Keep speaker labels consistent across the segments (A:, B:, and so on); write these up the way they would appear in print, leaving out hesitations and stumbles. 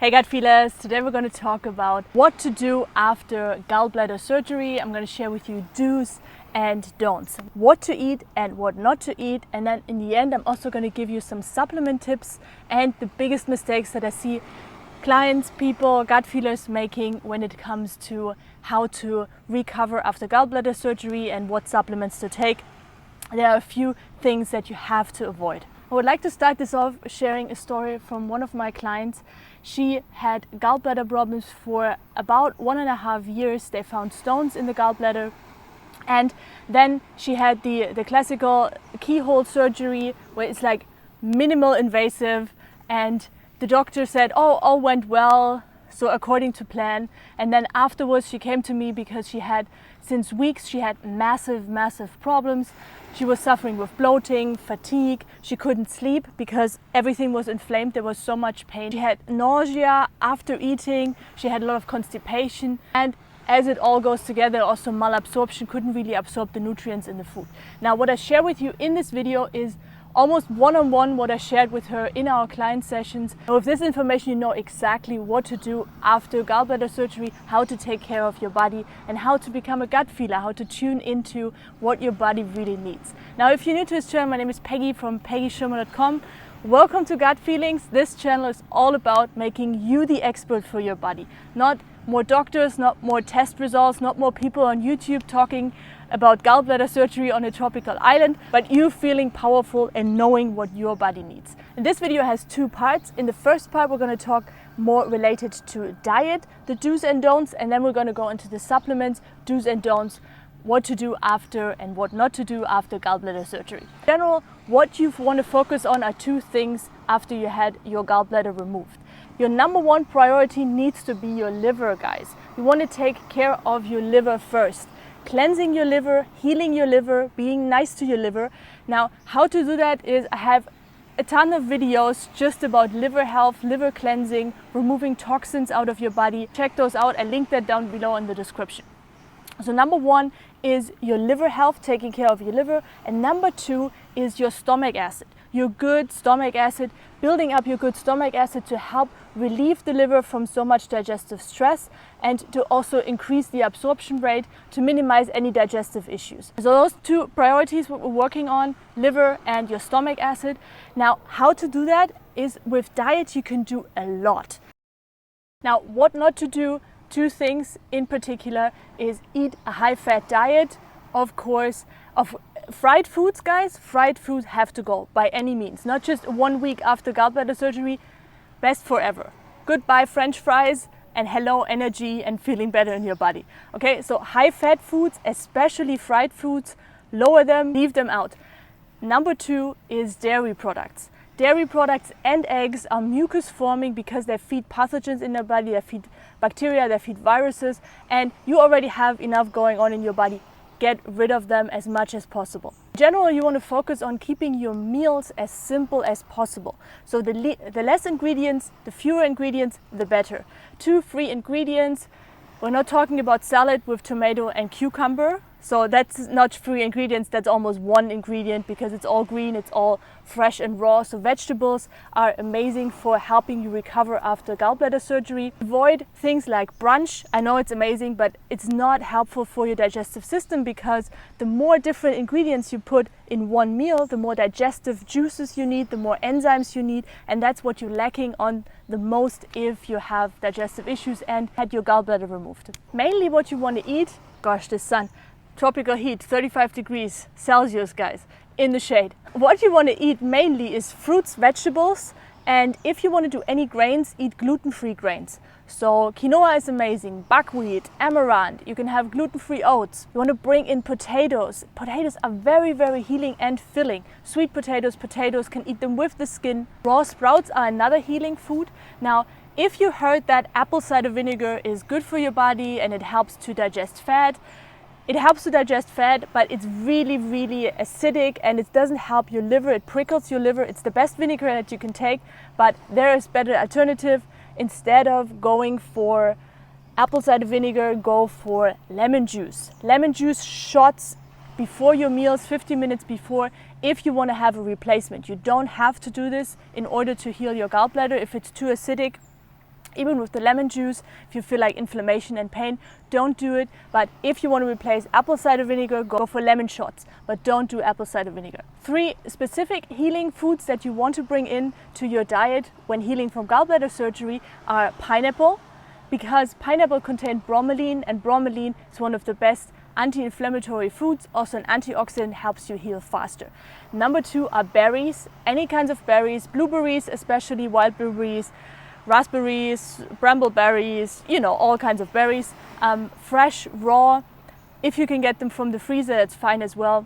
A: Hey gut feelers, today we're going to talk about what to do after gallbladder surgery. I'm going to share with you do's and don'ts, what to eat and what not to eat, and then in the end I'm also going to give you some supplement tips and the biggest mistakes that I see clients, people, gut feelers making when it comes to how to recover after gallbladder surgery and what supplements to take. There are a few things that you have to avoid. I would like to start this off sharing a story from one of my clients. She had gallbladder problems for about 1.5 years. They found stones in the gallbladder, and then she had the classical keyhole surgery where it's like minimal invasive, and the doctor said, oh, all went well, so according to plan. And then afterwards she came to me because since weeks she had massive problems. She was suffering with bloating, fatigue. She couldn't sleep because everything was inflamed. There was so much pain. She had nausea after eating. She had a lot of constipation. And as it all goes together, also malabsorption, couldn't really absorb the nutrients in the food. Now, what I share with you in this video is almost one-on-one what I shared with her in our client sessions. And with this information, you know exactly what to do after gallbladder surgery, how to take care of your body, and how to become a gut feeler, how to tune into what your body really needs. Now, if you're new to this channel, my name is Peggy from peggyschirmer.com. Welcome to Gut Feelings. This channel is all about making you the expert for your body. Not more doctors, not more test results, not more people on YouTube talking about gallbladder surgery on a tropical island, but you feeling powerful and knowing what your body needs. And this video has two parts. In the first part, we're going to talk more related to diet, the do's and don'ts, and then we're going to go into the supplements, do's and don'ts, what to do after and what not to do after gallbladder surgery. In general, what you want to focus on are two things after you had your gallbladder removed. Your number one priority needs to be your liver, guys. You want to take care of your liver first. Cleansing your liver, healing your liver, being nice to your liver. Now, how to do that is I have a ton of videos just about liver health, liver cleansing, removing toxins out of your body. Check those out. I link that down below in the description. So number one is your liver health, taking care of your liver. And number two is your stomach acid, your good stomach acid, building up your good stomach acid to help relieve the liver from so much digestive stress and to also increase the absorption rate to minimize any digestive issues. So those two priorities what we're working on, liver and your stomach acid. Now, how to do that is with diet you can do a lot. Now, what not to do, two things in particular is eat a high-fat diet, of course, of fried foods, guys. Fried foods have to go by any means, not just 1 week after gallbladder surgery, best forever. Goodbye French fries and hello energy and feeling better in your body. Okay, so high-fat foods, especially fried foods, lower them, leave them out. Number two is dairy products. Dairy products and eggs are mucus forming because they feed pathogens in your body, they feed bacteria, they feed viruses, and you already have enough going on in your body. Get rid of them as much as possible. In general, you want to focus on keeping your meals as simple as possible. So the less ingredients, the fewer ingredients, the better. 2 free ingredients. We're not talking about salad with tomato and cucumber. So that's not 3 ingredients, that's almost 1 ingredient because it's all green, it's all fresh and raw. So vegetables are amazing for helping you recover after gallbladder surgery. Avoid things like brunch. I know it's amazing, but it's not helpful for your digestive system because the more different ingredients you put in one meal, the more digestive juices you need, the more enzymes you need, and that's what you're lacking on the most if you have digestive issues and had your gallbladder removed. Mainly what you want to eat, gosh, this sun. Tropical heat, 35 degrees Celsius, guys, in the shade. What you want to eat mainly is fruits, vegetables, and if you want to do any grains, eat gluten-free grains. So quinoa is amazing, buckwheat, amaranth, you can have gluten-free oats. You want to bring in potatoes. Potatoes are very healing and filling. Sweet potatoes, can eat them with the skin. Raw sprouts are another healing food. Now, if you heard that apple cider vinegar is good for your body and it helps to digest fat, it helps to digest fat, but it's really acidic and it doesn't help your liver. It prickles your liver. It's the best vinegar that you can take, but there is better alternative. Instead of going for apple cider vinegar, go for lemon juice. Lemon juice shots before your meals, 15 minutes before, if you want to have a replacement. You don't have to do this in order to heal your gallbladder. If it's too acidic, Even with the lemon juice, if you feel like inflammation and pain, don't do it. But if you want to replace apple cider vinegar, go for lemon shots, but don't do apple cider vinegar. 3 specific healing foods that you want to bring in to your diet when healing from gallbladder surgery are pineapple, because pineapple contains bromelain, and bromelain is one of the best anti-inflammatory foods, also an antioxidant, helps you heal faster. Number 2 are berries, any kinds of berries, blueberries, especially wild blueberries, raspberries, brambleberries, you know, all kinds of berries. Fresh, raw, if you can get them from the freezer, that's fine as well.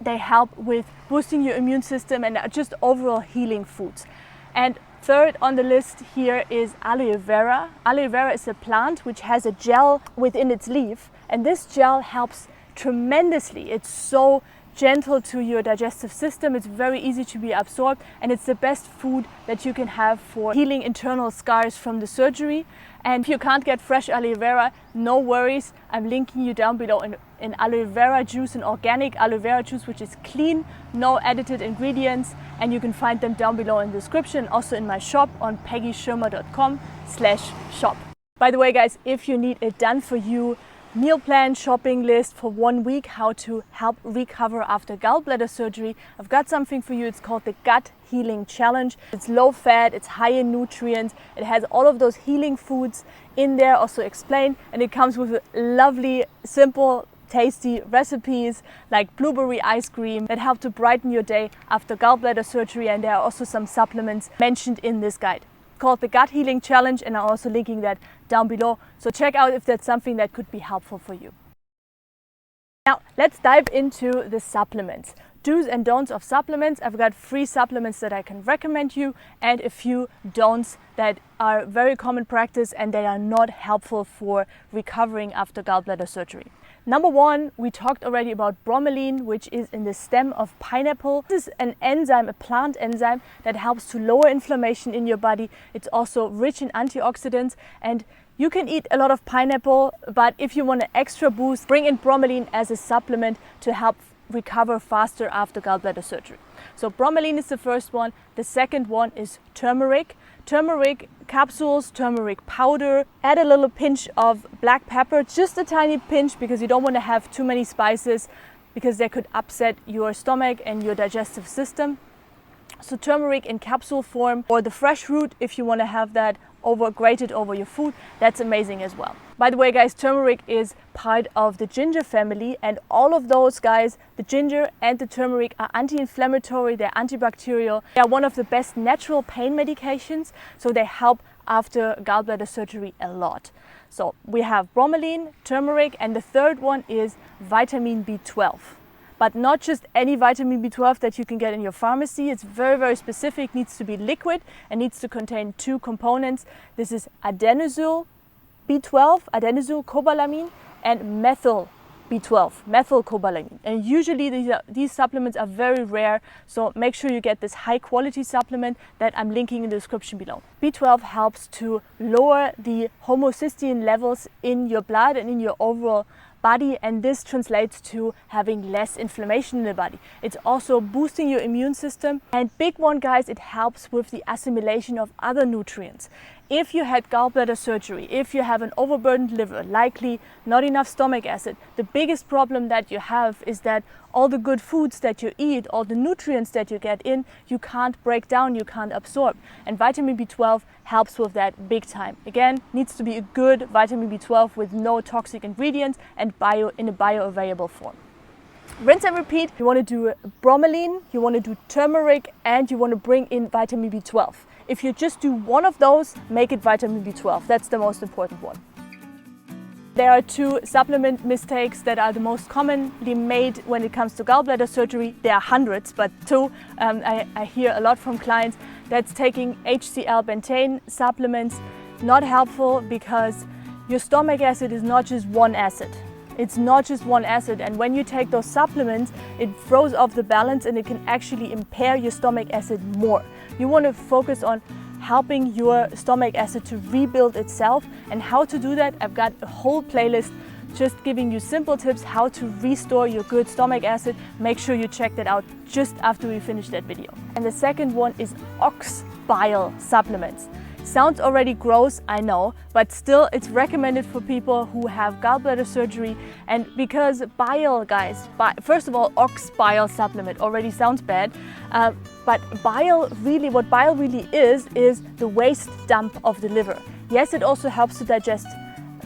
A: They help with boosting your immune system and are just overall healing foods. And third on the list here is aloe vera. Aloe vera is a plant which has a gel within its leaf, and this gel helps tremendously. It's so gentle to your digestive system, it's very easy to be absorbed, and it's the best food that you can have for healing internal scars from the surgery. And if you can't get fresh aloe vera, no worries, I'm linking you down below in aloe vera juice, an organic aloe vera juice which is clean, no edited ingredients, and you can find them down below in the description, also in my shop on peggyschirmer.com/shop. By the way guys, if you need a done for you meal plan shopping list for 1 week, how to help recover after gallbladder surgery, I've got something for you. It's called the Gut Healing Challenge. It's low fat, it's high in nutrients, it has all of those healing foods in there also explained, and it comes with lovely, simple, tasty recipes like blueberry ice cream that help to brighten your day after gallbladder surgery, and there are also some supplements mentioned in this guide. Called the Gut Healing Challenge, and I'm also linking that down below. So check out if that's something that could be helpful for you. Now let's dive into the supplements. Do's and don'ts of supplements. I've got 3 supplements that I can recommend you and a few don'ts that are very common practice and that are not helpful for recovering after gallbladder surgery. Number 1, we talked already about bromelain, which is in the stem of pineapple. This is an enzyme, a plant enzyme that helps to lower inflammation in your body. It's also rich in antioxidants, and you can eat a lot of pineapple, but if you want an extra boost, bring in bromelain as a supplement to help recover faster after gallbladder surgery. So bromelain is the first one. The second one is turmeric. Turmeric capsules, turmeric powder. Add a little pinch of black pepper, just a tiny pinch, because you don't want to have too many spices because they could upset your stomach and your digestive system. So turmeric in capsule form, or the fresh root if you want to have that grated over your food, that's amazing as well. By the way guys, turmeric is part of the ginger family, and all of those guys, the ginger and the turmeric, are anti-inflammatory, they're antibacterial, they are one of the best natural pain medications, so they help after gallbladder surgery a lot. So we have bromelain, turmeric, and the third one is vitamin B12. But not just any vitamin B12 that you can get in your pharmacy. It's very, very specific, needs to be liquid and needs to contain 2 components. This is adenosyl B12, adenosyl-cobalamin, and methyl B12, methylcobalamin. And usually these supplements are very rare, so make sure you get this high quality supplement that I'm linking in the description below. B12 helps to lower the homocysteine levels in your blood and in your overall body, and this translates to having less inflammation in the body. It's also boosting your immune system, and big one guys, it helps with the assimilation of other nutrients. If you had gallbladder surgery, if you have an overburdened liver, likely not enough stomach acid, the biggest problem that you have is that all the good foods that you eat, all the nutrients that you get in, you can't break down, you can't absorb. And vitamin B12 helps with that big time. Again, needs to be a good vitamin B12 with no toxic ingredients and in a bioavailable form. Rinse and repeat. You want to do bromelain, you want to do turmeric, and you want to bring in vitamin B12. If you just do one of those, make it vitamin B12. That's the most important one. There are 2 supplement mistakes that are the most commonly made when it comes to gallbladder surgery. There are hundreds, but 2 I hear a lot from clients. That's taking HCl bentane supplements. Not helpful, because your stomach acid is not just one acid. It's not just one acid, and when you take those supplements, it throws off the balance and it can actually impair your stomach acid more. You want to focus on helping your stomach acid to rebuild itself, and how to do that, I've got a whole playlist just giving you simple tips how to restore your good stomach acid. Make sure you check that out just after we finish that video. And the second one is ox bile supplements. Sounds already gross, I know, but still it's recommended for people who have gallbladder surgery. And because bile, guys, first of all, ox bile supplement already sounds bad, but bile really, what bile really is the waste dump of the liver. Yes, it also helps to digest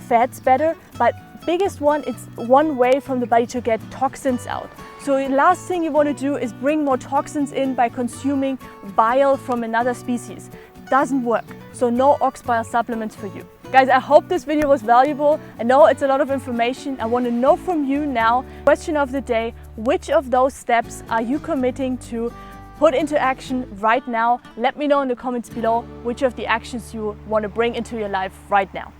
A: fats better, but biggest one, it's one way from the body to get toxins out. So the last thing you want to do is bring more toxins in by consuming bile from another species. Doesn't work. So no ox bile supplements for you. Guys, I hope this video was valuable. I know it's a lot of information. I want to know from you now, question of the day, which of those steps are you committing to put into action right now? Let me know in the comments below which of the actions you want to bring into your life right now.